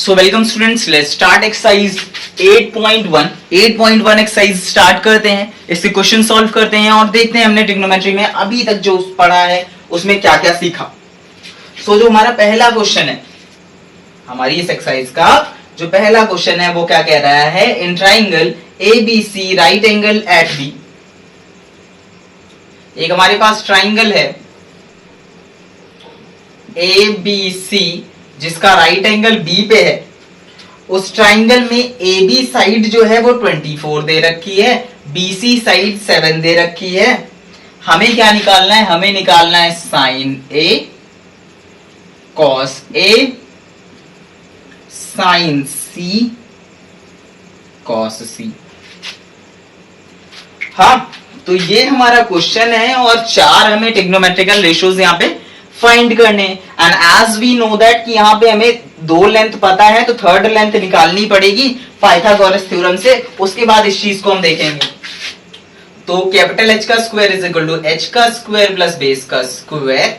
So welcome students, let's start exercise 8.1 exercise start करते हैं, इसके क्वेश्चन सॉल्व करते हैं और देखते हैं हमने ट्रिग्नोमेट्री में अभी तक जो पढ़ा है उसमें क्या क्या सीखा। सो जो हमारा पहला क्वेश्चन है, हमारी इस एक्सरसाइज का जो पहला क्वेश्चन है वो क्या कह रहा है, in triangle ABC right angle at B. एक हमारे पास ट्राइंगल है ABC जिसका राइट एंगल बी पे है। उस ट्राइंगल में AB साइड जो है वो 24 दे रखी है, BC साइड 7 दे रखी है। हमें क्या निकालना है, हमें निकालना है sine A cos A sine C cos C। हाँ, तो ये हमारा क्वेश्चन है और चार हमें ट्रिग्नोमेट्रिकल रेशियोज यहाँ पे फाइंड करने। And as we know that कि यहाँ पे हमें दो लेंथ पता है तो थर्ड लेंथ निकालनी पड़ेगी पाइथागोरस थ्योरम से। उसके बाद इस चीज को हम देखेंगे। तो कैपिटल H का square is equal to H का स्क्वायर प्लस बेस का स्क्वायर।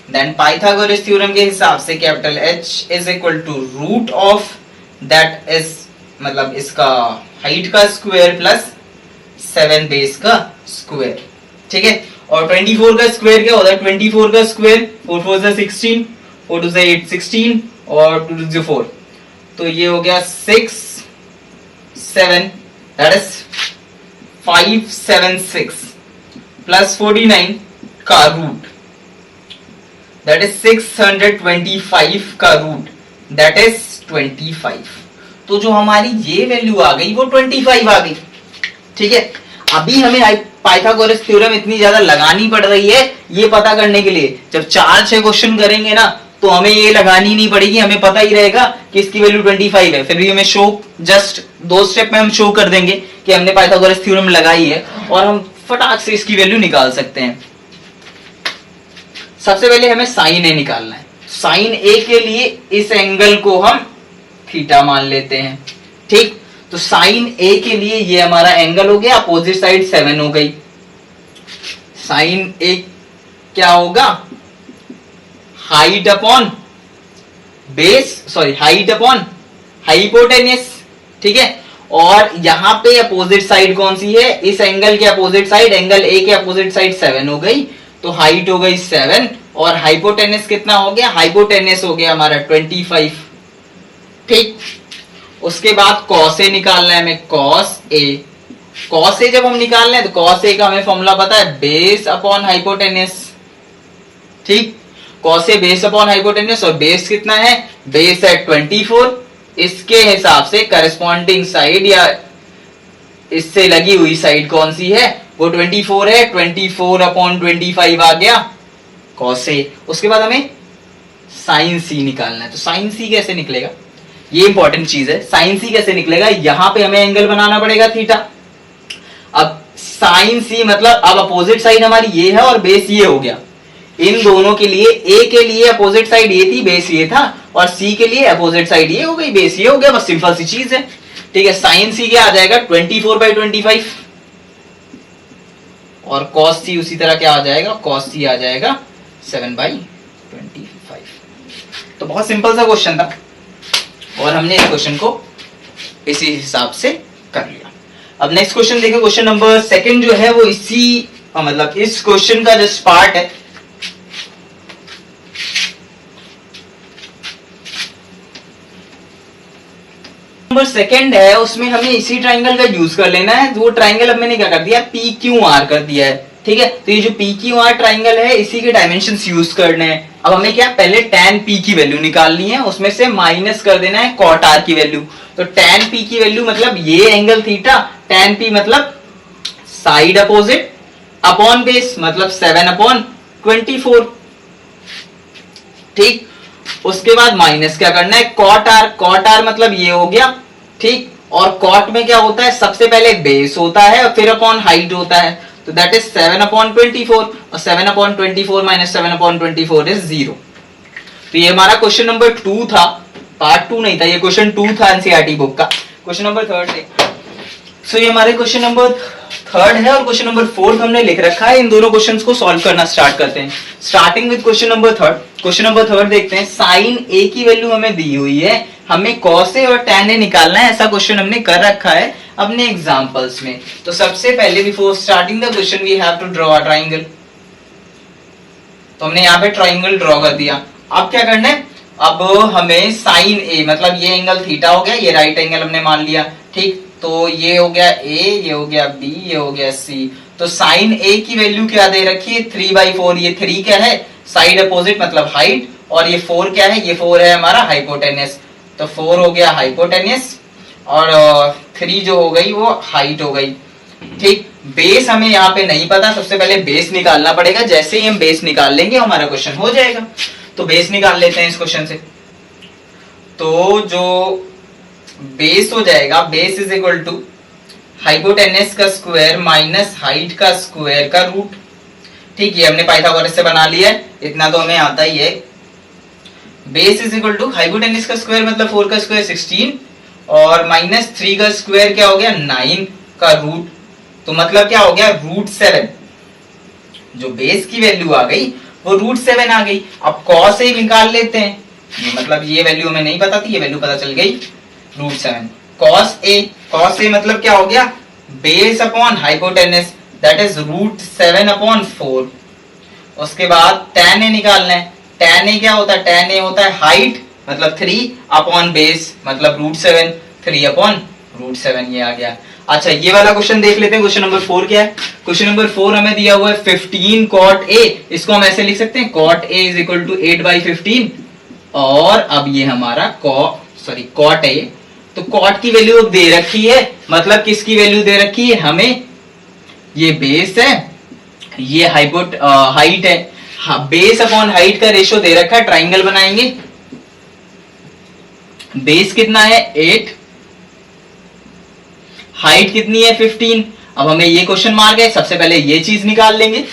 देन पाइथागोरस थ्योरम के हिसाब से capital H is equal to root of that is मतलब इसका हाइट का स्क्वायर प्लस 7 बेस का स्क्वायर। ठीक है, और 24 का स्क्वायर क्या होता है, 24 का स्क्वायर 4 4 से 16, 4 2 से 8 16 और 2 2 से 4, तो ये हो गया 6 7 दैट इज 576 प्लस 49 का रूट दैट इज 625 का रूट दैट इज 25। तो जो हमारी ये वैल्यू आ गई वो 25 आ गई। ठीक है, अभी हमें पाइथागोरस थ्योरम इतनी ज्यादा लगानी पड़ रही है ये पता करने के लिए। जब 4-6 क्वेश्चन करेंगे ना तो हमें ये लगानी नहीं पड़ेगी, हमें पता ही रहेगा कि इसकी वैल्यू 25 है। फिर भी हमें शो जस्ट 2 स्टेप में हम शो कर देंगे कि हमने पाइथागोरस थ्योरम लगाई है और हम फटाक से इसकी वैल्यू निकाल सकते हैं। सबसे पहले हमें साइन ए निकालना है। साइन ए के लिए इस एंगल को हम थीटा मान लेते हैं। ठीक, तो साइन ए के लिए ये हमारा एंगल हो गया, अपोजिट साइड 7 हो गई। साइन ए क्या होगा, height upon base, sorry height upon hypotenuse. ठीक है, और यहां पे अपोजिट साइड कौन सी है, इस एंगल के अपोजिट साइड, एंगल ए के अपोजिट साइड 7 हो गई, तो हाइट हो गई 7 और हाइपोटेन्यूस कितना हो गया, हाइपोटेन्यूस हो गया हमारा 25। ठीक, उसके बाद कॉस ए निकालना है हमें, कॉस ए। कॉस ए जब हम निकाल रहे हैं तो कॉस ए का हमें फॉर्मूला पता है, बेस अपॉन हाइपोटेन्यूस। ठीक, cos A base upon hypotenuse, और बेस कितना है, बेस है 24। इसके हिसाब से करस्पॉन्डिंग साइड या इससे लगी हुई साइड कौन सी है, वो 24 है, 24 अपॉन 25 आ गया कॉस ए। उसके बाद हमें साइन सी निकालना है। तो साइन सी कैसे निकलेगा, ये इंपॉर्टेंट चीज है। साइन सी कैसे निकलेगा, यहां पे हमें एंगल बनाना पड़ेगा थीटा। अब साइन सी मतलब अब अपोजिट साइड हमारी ये है और बेस ये हो गया। इन दोनों के लिए, ए के लिए अपोजिट साइड ये थी, बेस ये था, और सी के लिए अपोजिट साइड ये हो गई, बेस ये हो गया। बस सिंपल सी चीज है। ठीक है, साइन सी क्या आ जाएगा, 24/25, और कॉस सी उसी तरह क्या आ जाएगा, कॉस सी आ जाएगा 7/25। तो बहुत सिंपल सा क्वेश्चन था और हमने इस क्वेश्चन को इसी हिसाब से कर लिया। अब नेक्स्ट क्वेश्चन देखो, क्वेश्चन नंबर 2 जो है वो इसी मतलब इस क्वेश्चन का जस्ट पार्ट है। नंबर 2 है, उसमें हमें इसी ट्राइंगल का यूज कर लेना है। वो ट्राइंगल अब मैंने क्या कर दिया, PQR कर दिया है। ठीक है, तो ये जो PQR ट्राइंगल है इसी के डायमेंशंस यूज करने हैं। अब हमें क्या, पहले tan P की वैल्यू निकालनी है, उसमें से माइनस कर देना है cot R की वैल्यू। तो tan P की वैल्यू मतलब ये एंगल थीटा, tan P मतलब साइड अपोजिट अपॉन बेस मतलब 7/24। ठीक, उसके बाद माइनस क्या करना है, cot R। cot R मतलब ये हो गया। ठीक, और cot में क्या होता है, सबसे पहले बेस होता है और फिर अपॉन हाइट होता है, तो दैट इज 7/24, और 7/24 माइनस 7/24 इज 0। तो ये हमारा क्वेश्चन नंबर 2 था, पार्ट 2 नहीं था, ये क्वेश्चन 2 था एनसीईआरटी बुक का। क्वेश्चन नंबर 3 देख। सो ये हमारे क्वेश्चन नंबर 3 है और क्वेश्चन नंबर 4 हमने लिख रखा है। इन दोनों क्वेश्चंस को सॉल्व करना स्टार्ट करते हैं, starting with question number 3। Question number 3 देखते हैं। साइन ए की वैल्यू हमें दी हुई है, हमें cos A और tan A निकालना है, ऐसा क्वेश्चन हमने कर रखा है अपने एग्जांपल्स में। तो सबसे पहले before starting the question we have to draw a triangle. तो हमने यहाँ पे ट्राइंगल ड्रॉ कर दिया। अब क्या करना है, अब हमें साइन ए, मतलब ये एंगल थीटा हो गया, ये राइट एंगल हमने मान लिया, ठीक। तो ये हो गया ए, ये हो गया बी, ये हो गया सी। तो साइन ए की वैल्यू क्या दे रखी है, 3/4। ये 3 क्या है, साइड अपोजिट मतलब हाइट, और ये 4 क्या है, ये 4 है हमारा हाइपोटेनस। तो 4 हो गया हाइपोटेनस, और 3 जो हो गई वो हाइट हो गई, ठीक। बेस हमें यहाँ पे नहीं पता, सबसे पहले बेस निकालना पड़ेगा। जैसे ही हम बेस निकाल लेंगे हमारा क्वेश्चन हो जाएगा। तो बेस निकाल लेते हैं इस क्वेश्चन से। तो जो बेस हो जाएगा, base is equal to hypotenuse का स्क्वायर माइनस हाइट का स्क्वायर का रूट, ठीक। ये हमने पाइथागोरस से बना लिया है, इतना तो हमें आता ही है। Base is equal to hypotenuse का स्क्वायर मतलब 4 का स्क्वायर 16, और माइनस 3 का स्क्वायर क्या हो गया 9 का रूट, तो मतलब क्या हो गया √7। जो बेस की वैल्यू आ गई वो √7 आ गई। अब cos A निकाल लेते हैं, ये मतलब ये वैल्यू हमें नहीं पता थी, ये वैल्यू पता चल गई √7। cos A मतलब क्या हो गया, base upon hypotenuse that is √7/4। उसके बाद tan A निकालना है। tan A क्या होता है, tan A होता है हाइट मतलब 3 अपॉन बेस मतलब √7, 3/√7 ये आ गया। अच्छा, ये वाला क्वेश्चन देख लेते हैं। क्वेश्चन नंबर 4 क्या है। क्वेश्चन नंबर 4 हमें दिया हुआ है 15 cot A। इसको हम ऐसे लिख सकते हैं cot A is equal to 8/15, और अब ये हमारा cot A। तो cot की वैल्यू दे रखी है, मतलब किसकी वैल्यू दे रखी है हमें, ये बेस है, ये हाइट है। हाँ, बेस अपॉन हाइट का रेशियो दे रखा है, ट्राइंगल बनाएंगे। बेस कितना है 8, हाइट कितनी है 15। अब हमें ये क्वेश्चन मार्क है, सबसे पहले ये चीज निकाल लेंगे,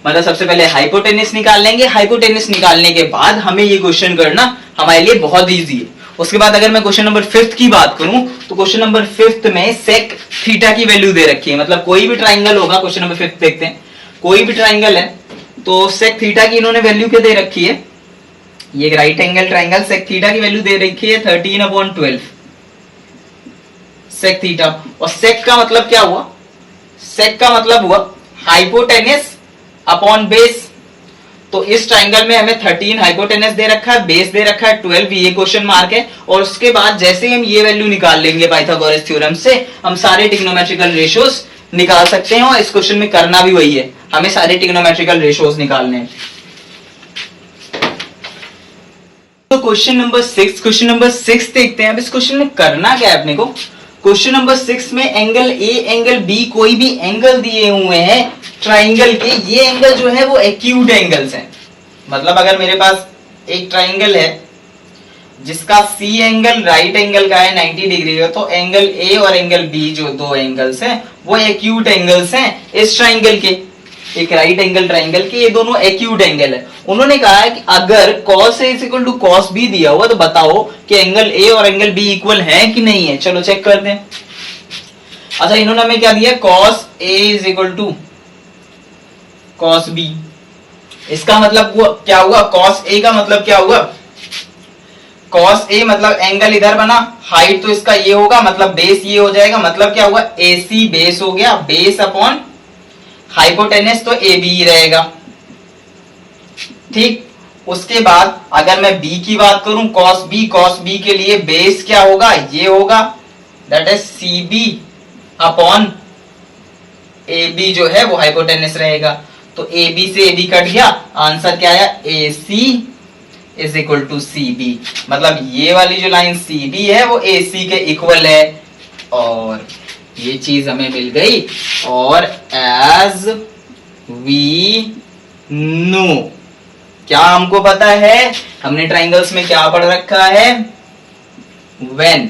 मतलब सबसे पहले हाइपोटेनस निकाल लेंगे। हाइपोटेनस निकालने के बाद हमें ये क्वेश्चन करना हमारे लिए बहुत इजी है। उसके बाद अगर मैं क्वेश्चन नंबर 5 की बात करूं, तो क्वेश्चन नंबर 5 में सेक थीटा की वैल्यू दे रखी है, मतलब कोई भी ट्राइंगल होगा। क्वेश्चन नंबर 5 देखते हैं, कोई भी ट्राइंगल है तो सेक थीटा की इन्होंने वैल्यू क्या दे रखी है, ये right angle triangle, sec theta की वैल्यू दे रखी है 13/12 सेक थीटा। और सेक का मतलब क्या हुआ, सेक का मतलब हुआ हाइपोटेनस अपॉन बेस। तो इस ट्राइंगल में हमें 13 हाइपोटेनस दे रखा है, बेस दे रखा है 12, ये क्वेश्चन मार्क है। और उसके बाद जैसे हम ये वैल्यू निकाल लेंगे पाइथागोरस थ्योरम से, हम सारे ट्रिग्नोमेट्रिकल रेशियोज निकाल सकते हैं। और इस क्वेश्चन में करना भी वही है, हमें सारे ट्रिग्नोमेट्रिकल रेशियोज निकालने हैं। तो क्वेश्चन नंबर 6 देखते हैं। अब इस क्वेश्चन में करना क्या है अपने को। क्वेश्चन नंबर 6 में एंगल ए, एंगल बी, कोई भी एंगल दिए हुए हैं ट्राइंगल के। ये एंगल जो है वो एक्यूट एंगल्स हैं, मतलब अगर मेरे पास एक ट्राइंगल है जिसका सी एंगल राइट एंगल का है 90 डिग्री का, तो एंगल ए और एंगल बी जो दो एंगल्स हैं वो एक्यूट एंगल्स हैं इस ट्राइंगल के। एक राइट एंगल ट्राइंगल के ये दोनों एक्यूट एंगल है। उन्होंने कहा है कि अगर cos A equal to cos B दिया हुआ, तो बताओ कि एंगल A और एंगल B इक्वल है कि नहीं है। चलो चेक करते हैं। अच्छा, इन्होंने हमें क्या दिया, cos A is equal to cos B। इसका मतलब क्या हुआ, cos A का मतलब क्या हुआ, cos A मतलब एंगल इधर बना, हाइट तो इसका ये होगा, मतलब बेस ये हो जाएगा, मतलब क्या हुआ AC बेस हो गया, बेस अपॉन हाइपोटेनस तो AB ही रहेगा, ठीक। उसके बाद अगर मैं B की बात करूं, cos B के लिए बेस क्या होगा, ये होगा, that is CB upon AB जो है वो हाइपोटेनस रहेगा। तो AB से AB कट गया, आंसर क्या आया, AC is equal to CB। मतलब ये वाली जो लाइन CB है वो AC के इक्वल है, और ये चीज हमें मिल गई। और एज वी नो, क्या हमको पता है, हमने ट्राइंगल्स में क्या पढ़ रखा है, when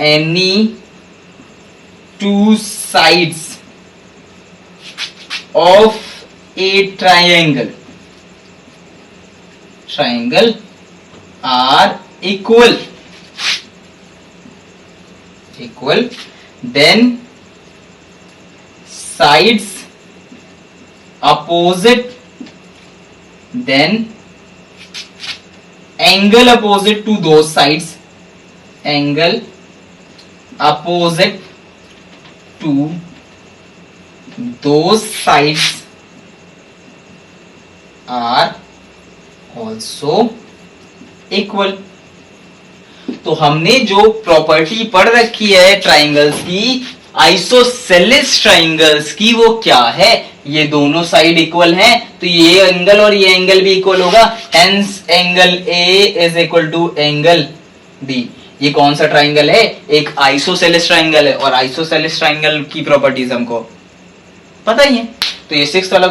any two sides of a triangle are equal, then sides opposite, then angle opposite to दो साइड्स, एंगल अपोजिट टू दो साइड्स आर ऑल्सो इक्वल। तो हमने जो प्रॉपर्टी पढ़ रखी है ट्राइंगल्स की, आइसोसेलेस ट्राइंगल्स की, वो क्या है? ये दोनों साइड इक्वल हैं, तो ये एंगल और ये एंगल भी इक्वल होगा, hence angle A is equal to angle B. ये कौन सा ट्राइंगल है? एक आइसोसेलेस ट्राइंगल है, और आइसोसेलेस ट्राइंगल की प्रॉपर्टीज हमको पता ही है। तो ये 6th वाला